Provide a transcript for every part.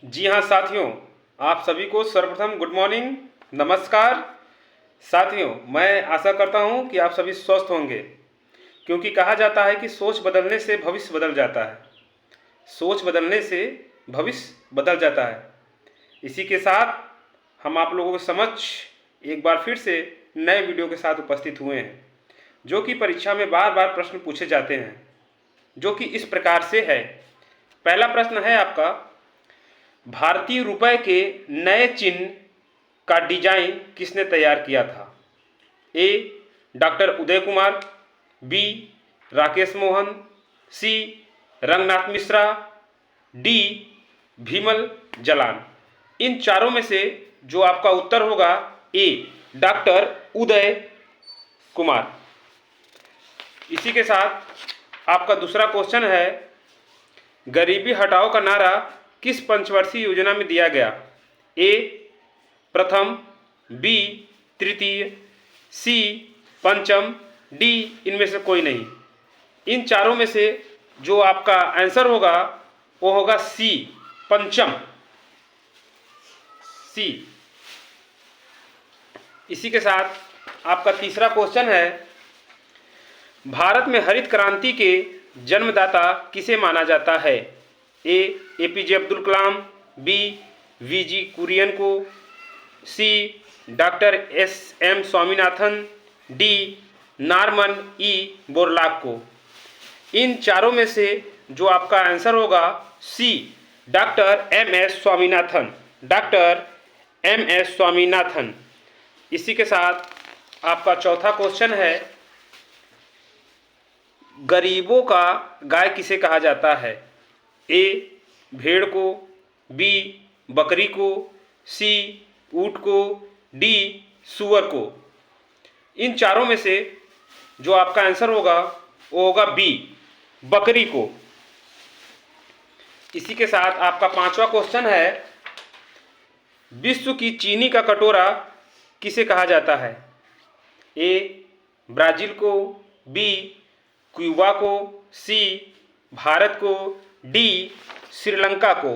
जी हाँ साथियों, आप सभी को सर्वप्रथम गुड मॉर्निंग, नमस्कार। साथियों, मैं आशा करता हूँ कि आप सभी स्वस्थ होंगे, क्योंकि कहा जाता है कि सोच बदलने से भविष्य बदल जाता है। सोच बदलने से भविष्य बदल जाता है। इसी के साथ हम आप लोगों के समक्ष एक बार फिर से नए वीडियो के साथ उपस्थित हुए हैं, जो कि परीक्षा में बार बार प्रश्न पूछे जाते हैं, जो कि इस प्रकार से है। पहला प्रश्न है आपका, भारतीय रुपए के नए चिन्ह का डिजाइन किसने तैयार किया था? ए. Doctor Uday Kumar, B. राकेश मोहन, सी. रंगनाथ मिश्रा, डी. भीमल जलान। इन चारों में से जो आपका उत्तर होगा ए. डॉक्टर उदय कुमार। इसी के साथ आपका दूसरा क्वेश्चन है, गरीबी हटाओ का नारा किस पंचवर्षीय योजना में दिया गया? ए. प्रथम, बी. तृतीय, सी. पंचम, डी. इनमें से कोई नहीं। इन चारों में से जो आपका आंसर होगा वो होगा सी. पंचम, सी। इसी के साथ आपका तीसरा क्वेश्चन है, भारत में हरित क्रांति के जन्मदाता किसे माना जाता है? A. APJ Abdul Kalam, B. VG Kurien को, C. Doctor SM. Swaminathan, D. Norman E. Borlaug को। इन चारों में से जो आपका आंसर होगा C. Doctor MS. Swaminathan, doctor MS. Swaminathan. इसी के साथ आपका चौथा क्वेश्चन है, गरीबों का गाय किसे कहा जाता है? ए. भेड़ को, बी. बकरी को, सी. ऊँट को, डी. सूअर को। इन चारों में से जो आपका आंसर होगा वो होगा बी. बकरी को। इसी के साथ आपका पांचवा क्वेश्चन है, विश्व की चीनी का कटोरा किसे कहा जाता है? ए. ब्राजील को, बी. क्यूबा को, सी. भारत को, डी. श्रीलंका को।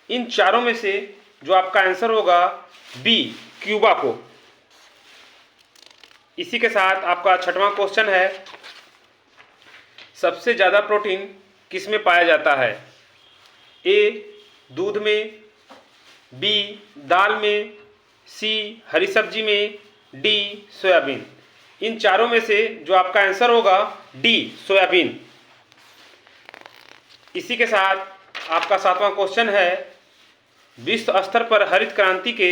इन चारों में से जो आपका आंसर होगा बी. क्यूबा को। इसी के साथ आपका छठवां क्वेश्चन है, सबसे ज़्यादा प्रोटीन किस में पाया जाता है? ए. दूध में, बी. दाल में, सी. हरी सब्जी में, डी. सोयाबीन। इन चारों में से जो आपका आंसर होगा डी. सोयाबीन। इसी के साथ आपका सातवां क्वेश्चन है, विश्व स्तर पर हरित क्रांति के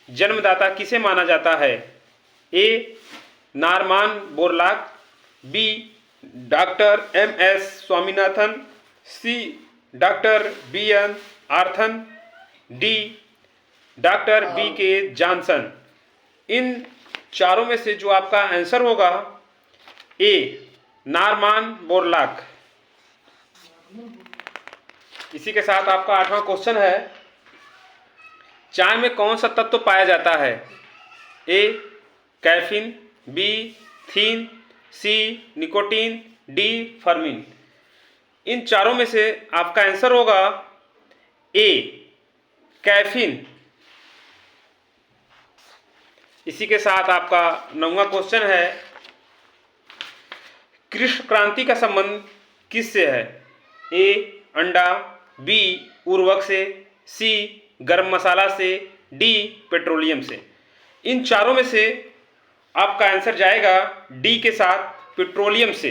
जन्मदाता किसे माना जाता है? A. Norman Borlaug, B. Doctor MS. Swaminathan, C. Doctor BN. आर्थन, डी. Doctor BK. जॉनसन। इन चारों में से जो आपका आंसर होगा ए. Norman Borlaug. इसी के साथ आपका आठवां क्वेश्चन है, चाय में कौन सा तत्व पाया जाता है? A. Caffeine, B. Theine, C. Nicotine, D. फर्मिन। इन चारों में से आपका आंसर होगा ए. कैफीन। इसी के साथ आपका नौवां क्वेश्चन है, कृष्ण क्रांति का संबंध किससे है? ए. अंडा, बी. उर्वरक से, सी. गरम मसाला से, डी. पेट्रोलियम से। इन चारों में से आपका आंसर जाएगा डी के साथ, पेट्रोलियम से।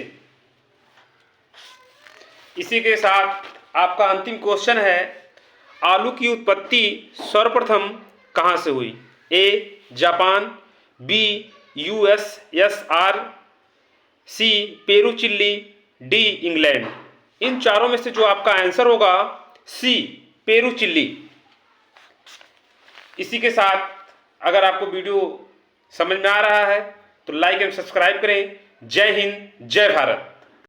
इसी के साथ आपका अंतिम क्वेश्चन है, आलू की उत्पत्ति सर्वप्रथम कहाँ से हुई? A. Japan, B. USSR, C. Peru Chile, D. England. इन चारों में से जो आपका आंसर होगा सी. Peru chilli. इसी के साथ अगर आपको वीडियो समझ में आ रहा है तो लाइक एंड सब्सक्राइब करें। जय हिंद, जय भारत।